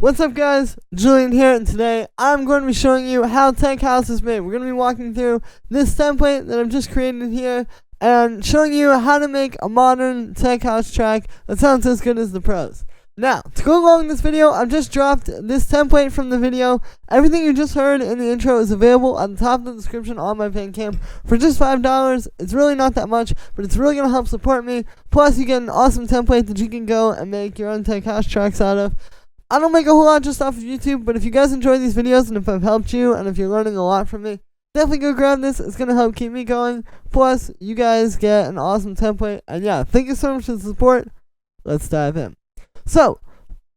What's up guys, Julian here, and today I'm going to be showing you how tech house is made. We're going to be walking through this template that I've just created here and showing you how to make a modern tech house track that sounds as good as the pros. Now, to go along this video, I've just dropped this template from the video. Everything you just heard in the intro is available at the top of the description on my Bandcamp for just $5. It's really not that much, but it's really going to help support me. Plus, you get an awesome template that you can go and make your own tech house tracks out of. I don't make a whole lot just off of YouTube, but if you guys enjoy these videos and if I've helped you and if you're learning a lot from me, definitely go grab this. It's going to help keep me going. Plus, you guys get an awesome template. And yeah, thank you so much for the support. Let's dive in. So,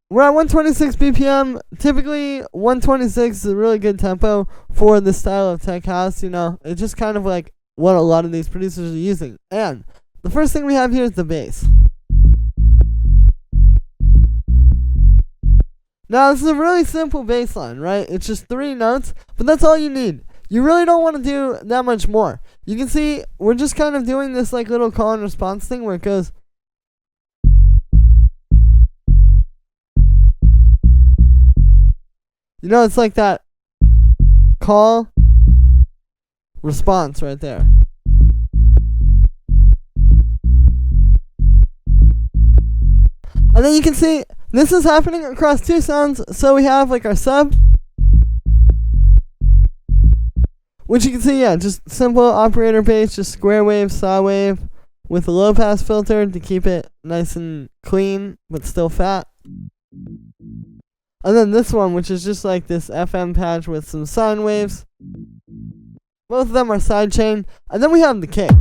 we're at 126 BPM. Typically, 126 is a really good tempo for this style of tech house. You know, it's just kind of like what a lot of these producers are using. And the first thing we have here is the bass. Now, this is a really simple bass line, right? It's just 3 notes, but that's all you need. You really don't want to do that much more. You can see we're just kind of doing this like little call and response thing where it goes. You know, it's like that call response right there. And then you can see this is happening across 2 sounds. So we have like our sub, which you can see, yeah, just simple operator bass, just square wave, saw wave with a low pass filter to keep it nice and clean but still fat. And then this one, which is just like this FM patch with some sine waves. Both of them are sidechain. And then we have the kick.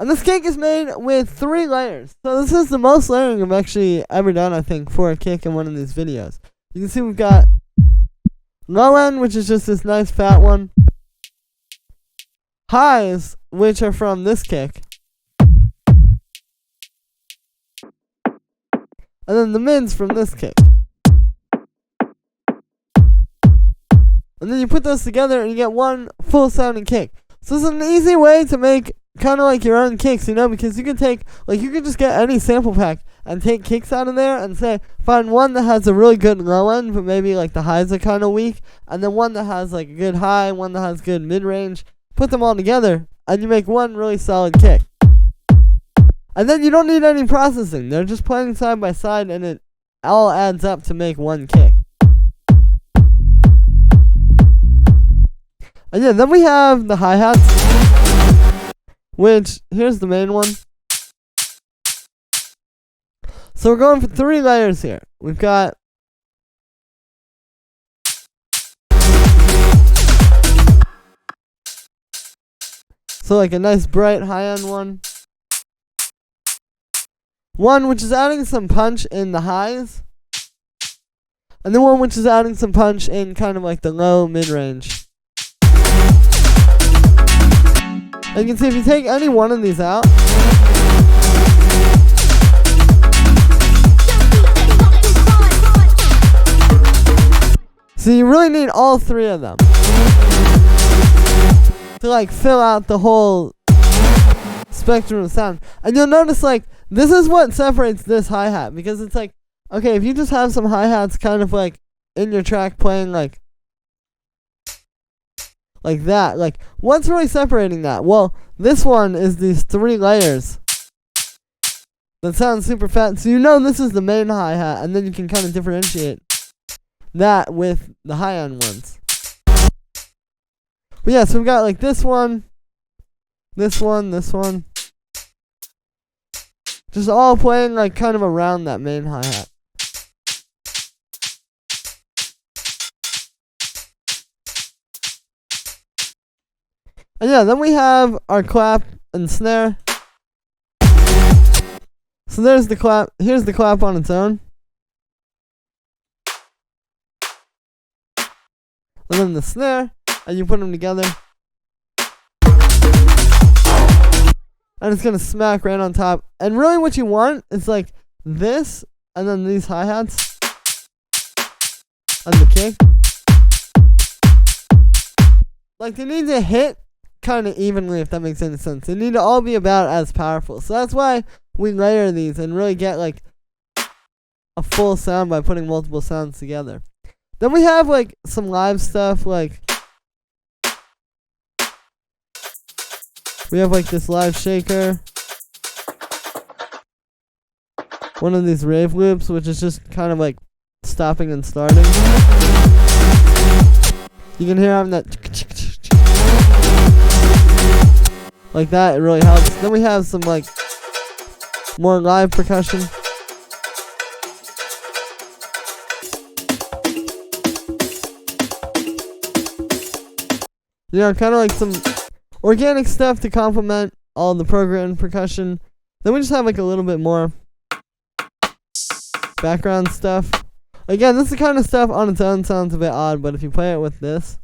And this kick is made with 3 layers. So this is the most layering I've actually ever done, I think, for a kick in one of these videos. You can see we've got low end, which is just this nice fat one. Highs, which are from this kick. And then the mids from this kick. And then you put those together and you get one full sounding kick. So this is an easy way to make kind of like your own kicks, you know, because you can take, like, you can just get any sample pack and take kicks out of there and say, find one that has a really good low end, but maybe like the highs are kind of weak, and then one that has like a good high, one that has good mid range. Put them all together and you make one really solid kick. And then you don't need any processing. They're just playing side by side and it all adds up to make one kick. And yeah, then we have the hi-hats, which, here's the main one. So we're going for 3 layers here. We've got like a nice bright high-end one. One which is adding some punch in the highs. And then one which is adding some punch in kind of like the low mid-range. And you can see if you take any one of these out, so you really need all 3 of them to like fill out the whole spectrum of sound. And you'll notice like this is what separates this hi-hat, because it's like, okay, if you just have some hi-hats kind of like in your track playing like that, like what's really separating that? Well, this one is these 3 layers that sound super fat, so you know this is the main hi-hat, and then you can kind of differentiate that with the high-end ones. But yeah, so we've got like this one, this one, this one, just all playing like kind of around that main hi-hat. And yeah, then we have our clap and snare. So there's the clap. Here's the clap on its own. And then the snare, and you put them together. And it's going to smack right on top. And really what you want is like this, and then these hi-hats. And the kick. Like they need to hit kind of evenly, if that makes any sense. They need to all be about as powerful. So that's why we layer these and really get like a full sound by putting multiple sounds together. Then we have like some live stuff, like we have like this live shaker, one of these rave loops, which is just kind of like stopping and starting. You can hear having that like that. It really helps. Then we have some like more live percussion. You know, kind of like some organic stuff to complement all the programmed percussion. Then we just have like a little bit more background stuff. Again, this is the kind of stuff on its own sounds a bit odd, but if you play it with this,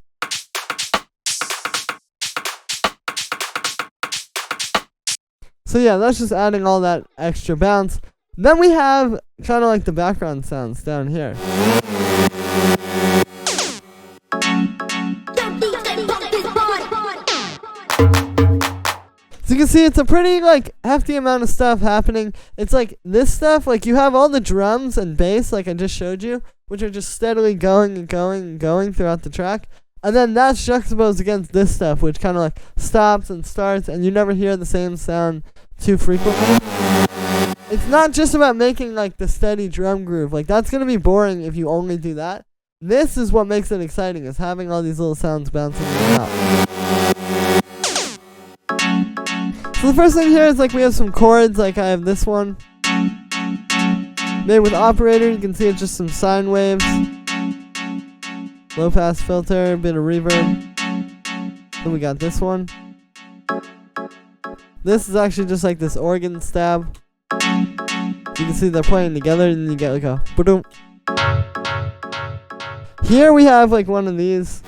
so yeah, that's just adding all that extra bounce. Then we have kind of like the background sounds down here. So you can see it's a pretty like hefty amount of stuff happening. It's like this stuff, like you have all the drums and bass like I just showed you, which are just steadily going and going and going throughout the track. And then that's juxtaposed against this stuff, which kind of like stops and starts, and you never hear the same sound too frequently. It's not just about making like the steady drum groove. Like that's going to be boring if you only do that. This is what makes it exciting, is having all these little sounds bouncing out. So the first thing here is like we have some chords, like I have this one made with operator. You can see it's just some sine waves, low pass filter, a bit of reverb. Then we got this one. This is actually just like this organ stab. You can see they're playing together, and you get like a ba-doom. Here we have like one of these,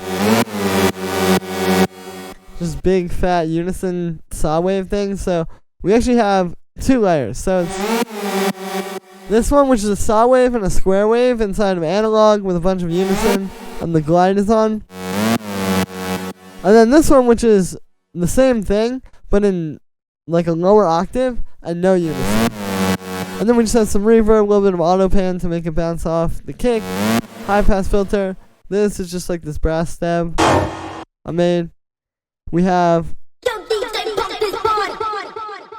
just big fat unison saw wave things. So we actually have two layers. So it's this one, which is a saw wave and a square wave inside of analog with a bunch of unison, and the glide is on. And then this one, which is the same thing but in like a lower octave and no unison. And then we just have some reverb, a little bit of auto pan to make it bounce off the kick, high pass filter. This is just like this brass stab I made. We have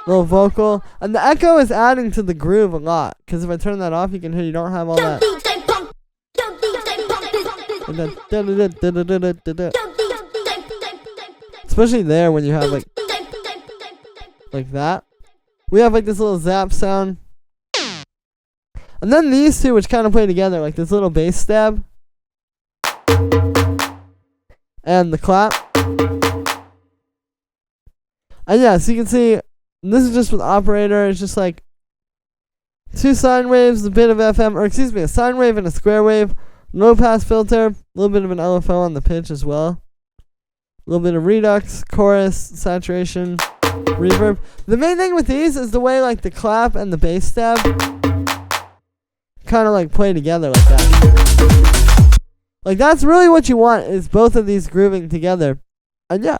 little vocal, and the echo is adding to the groove a lot, because if I turn that off, you can hear you don't have all that. Especially there when you have like that. We have like this little zap sound. And then these two, which kind of play together, like this little bass stab and the clap. And yeah, so you can see this is just with operator. It's just like two sine waves, a bit of FM, or excuse me, a sine wave and a square wave, low pass filter, a little bit of an LFO on the pitch as well, a little bit of redux, chorus, saturation, reverb. The main thing with these is the way like the clap and the bass stab kind of like play together like that. Like that's really what you want, is both of these grooving together. And yeah.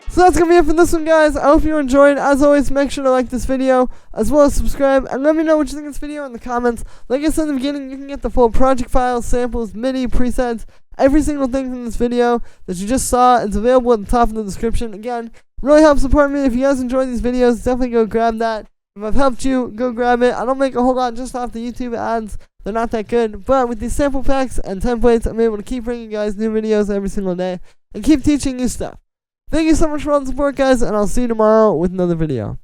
So that's going to be it for this one, guys. I hope you enjoyed. As always, make sure to like this video, as well as subscribe, and let me know what you think of this video in the comments. Like I said in the beginning, you can get the full project files, samples, MIDI, presets, every single thing from this video that you just saw. It's available at the top of the description. Again, really help support me. If you guys enjoy these videos, definitely go grab that. If I've helped you, go grab it. I don't make a whole lot just off the YouTube ads. They're not that good. But with these sample packs and templates, I'm able to keep bringing you guys new videos every single day and keep teaching you stuff. Thank you so much for all the support, guys, and I'll see you tomorrow with another video.